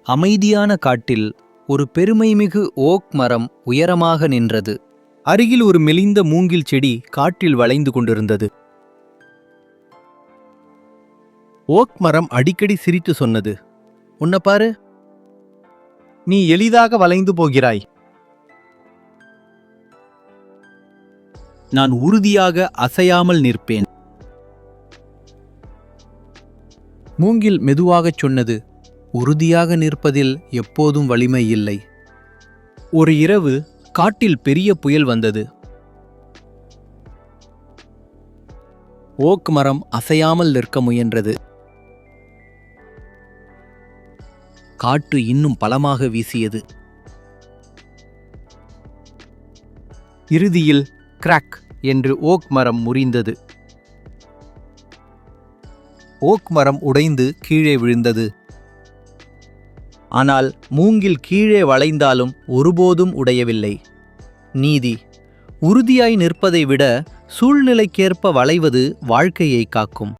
அமைதியான காட்டில் ஒரு பெருமைமிகு ஓக் மரம் உயரமாக நின்றது. அருகில் ஒரு மெலிந்த மூங்கில் செடி காட்டில் வளைந்து கொண்டிருந்தது. ஓக் மரம் அடிக்கடி சிரித்து சொன்னது, "உன்னை பாரு, நீ எளிதாக வளைந்து போகிறாய். நான் உறுதியாக அசையாமல் நிற்பேன்." மூங்கில் மெதுவாகச் சொன்னது, "உறுதியாக நிற்பதில் எப்போதும் வலிமை இல்லை." ஒரு இரவு காட்டில் பெரிய புயல் வந்தது. ஓக் மரம் அசையாமல் நிற்க முயன்றது. காற்று இன்னும் பலமாக வீசியது. இறுதியில் கிராக் என்று ஓக் மரம் முறிந்தது. ஓக் மரம் உடைந்து கீழே விழுந்தது. ஆனால் மூங்கில் கீழே வளைந்தாலும் ஒருபோதும் உடையவில்லை. நீதி: உறுதியாய் நிற்பதை விட சூழ்நிலைக்கேற்ப வளைவது வாழ்க்கையை காக்கும்.